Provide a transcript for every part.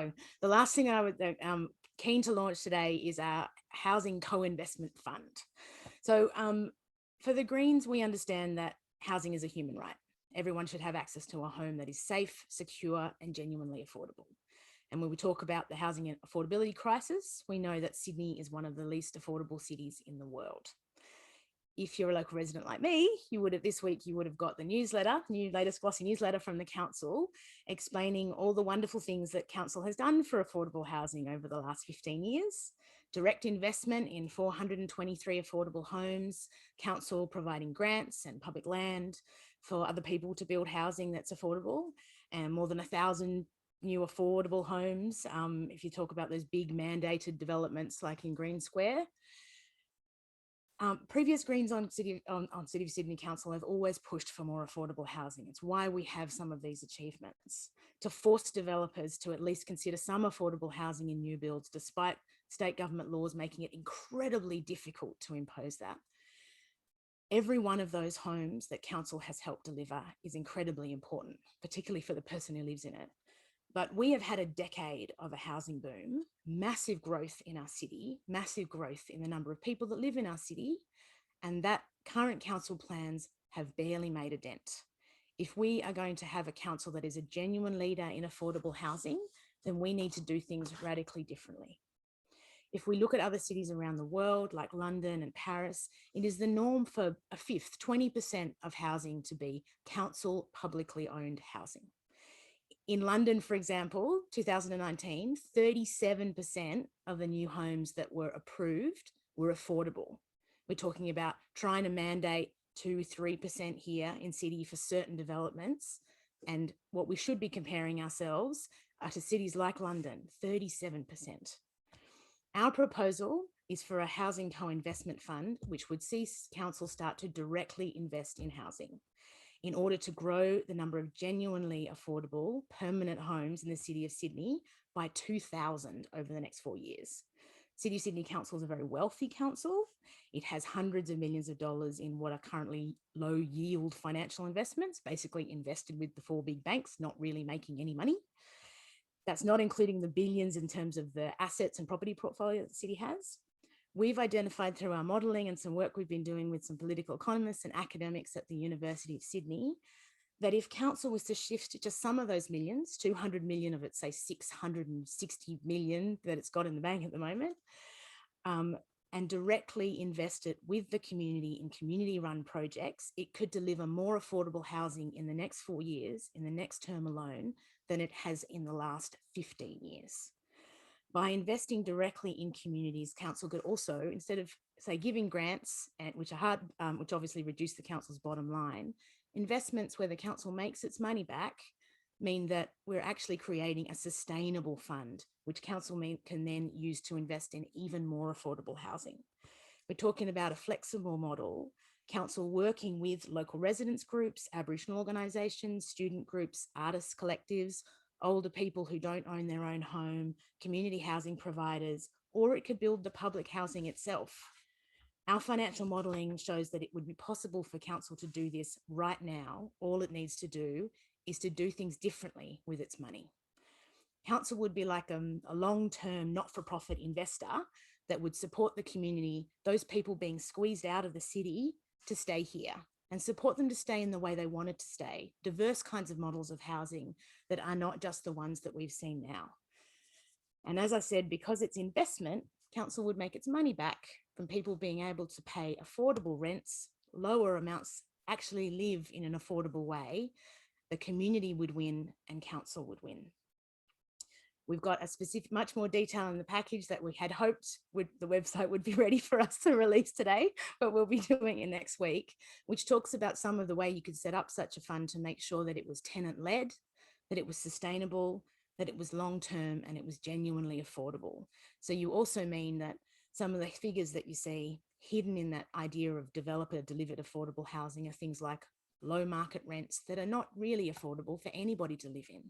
So the last thing I would keen to launch today is our housing co-investment fund. So for the Greens, we understand that housing is a human right. Everyone should have access to a home that is safe, secure, and genuinely affordable. And when we talk about the housing and affordability crisis, we know that Sydney is one of the least affordable cities in the world. If you're a local resident like me, this week you would have got the latest glossy newsletter from the council explaining all the wonderful things that council has done for affordable housing over the last 15 years. Direct investment in 423 affordable homes, council providing grants and public land for other people to build housing that's affordable, and more than 1,000 new affordable homes. If you talk about those big mandated developments like in Green Square. Previous Greens on City of Sydney Council have always pushed for more affordable housing. It's why we have some of these achievements, to force developers to at least consider some affordable housing in new builds, despite state government laws making it incredibly difficult to impose that. Every one of those homes that council has helped deliver is incredibly important, particularly for the person who lives in it. But we have had a decade of a housing boom, massive growth in our city, massive growth in the number of people that live in our city, and that current council plans have barely made a dent. If we are going to have a council that is a genuine leader in affordable housing, then we need to do things radically differently. If we look at other cities around the world, like London and Paris, it is the norm for a fifth, 20% of housing to be council publicly owned housing. In London, for example, 2019, 37% of the new homes that were approved were affordable. We're talking about trying to mandate 2-3% here in city for certain developments. And what we should be comparing ourselves are to cities like London, 37%. Our proposal is for a housing co-investment fund, which would see council start to directly invest in housing in order to grow the number of genuinely affordable permanent homes in the City of Sydney by 2,000 over the next 4 years. City of Sydney Council is a very wealthy council. It has hundreds of millions of dollars in what are currently low yield financial investments, basically invested with the 4 big banks, not really making any money. That's not including the billions in terms of the assets and property portfolio that the city has. We've identified through our modelling and some work we've been doing with some political economists and academics at the University of Sydney, that if council was to shift just some of those millions, 200 million of it, say 660 million that it's got in the bank at the moment, and directly invest it with the community in community-run projects, it could deliver more affordable housing in the next 4 years, in the next term alone, than it has in the last 15 years. By investing directly in communities, council could also, instead of, say, giving grants, which are hard, which obviously reduce the council's bottom line, investments where the council makes its money back mean that we're actually creating a sustainable fund, which council can then use to invest in even more affordable housing. We're talking about a flexible model, council working with local residents groups, Aboriginal organisations, student groups, artists collectives, older people who don't own their own home, community housing providers, or it could build the public housing itself. Our financial modelling shows that it would be possible for council to do this right now. All it needs to do is to do things differently with its money. Council would be like a long-term not-for-profit investor that would support the community, those people being squeezed out of the city, to stay here, and support them to stay in the way they wanted to stay, diverse kinds of models of housing that are not just the ones that we've seen now. And as I said, because it's investment, council would make its money back from people being able to pay affordable rents, lower amounts, actually live in an affordable way. The community would win and council would win. We've got a specific, much more detail in the package that we had hoped the website would be ready for us to release today, but we'll be doing it next week, which talks about some of the way you could set up such a fund to make sure that it was tenant-led, that it was sustainable, that it was long-term, and it was genuinely affordable. So you also mean that some of the figures that you see hidden in that idea of developer-delivered affordable housing are things like low market rents that are not really affordable for anybody to live in.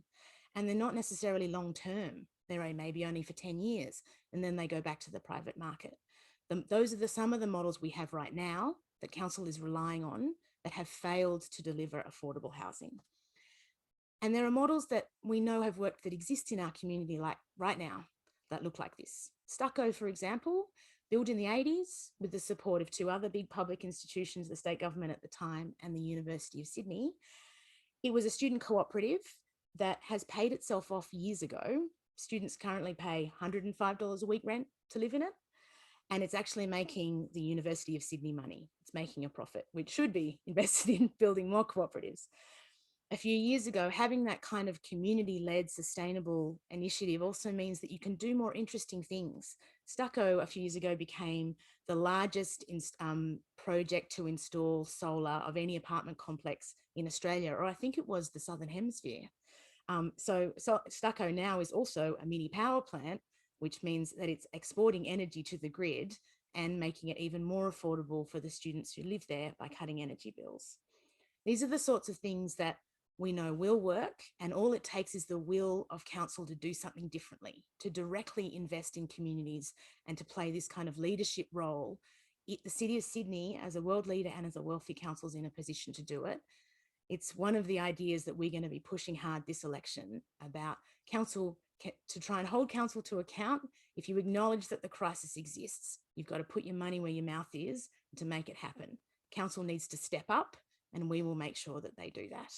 And they're not necessarily long-term. They're maybe only for 10 years, and then they go back to the private market. Those are some of the models we have right now that council is relying on that have failed to deliver affordable housing. And there are models that we know have worked that exist in our community, like right now, that look like this. Stucco, for example, built in the 80s with the support of two other big public institutions, the state government at the time and the University of Sydney. It was a student cooperative that has paid itself off years ago. Students currently pay $105 a week rent to live in it. And it's actually making the University of Sydney money. It's making a profit, which should be invested in building more cooperatives. A few years ago, having that kind of community-led sustainable initiative also means that you can do more interesting things. Stucco a few years ago became the largest project to install solar of any apartment complex in Australia, or I think it was the Southern Hemisphere. So Stucco now is also a mini power plant, which means that it's exporting energy to the grid and making it even more affordable for the students who live there by cutting energy bills. These are the sorts of things that we know will work, and all it takes is the will of council to do something differently, to directly invest in communities and to play this kind of leadership role. The City of Sydney, as a world leader and as a wealthy council, is in a position to do it. It's one of the ideas that we're going to be pushing hard this election about council, to try and hold council to account. If you acknowledge that the crisis exists, you've got to put your money where your mouth is to make it happen. Council needs to step up, and we will make sure that they do that.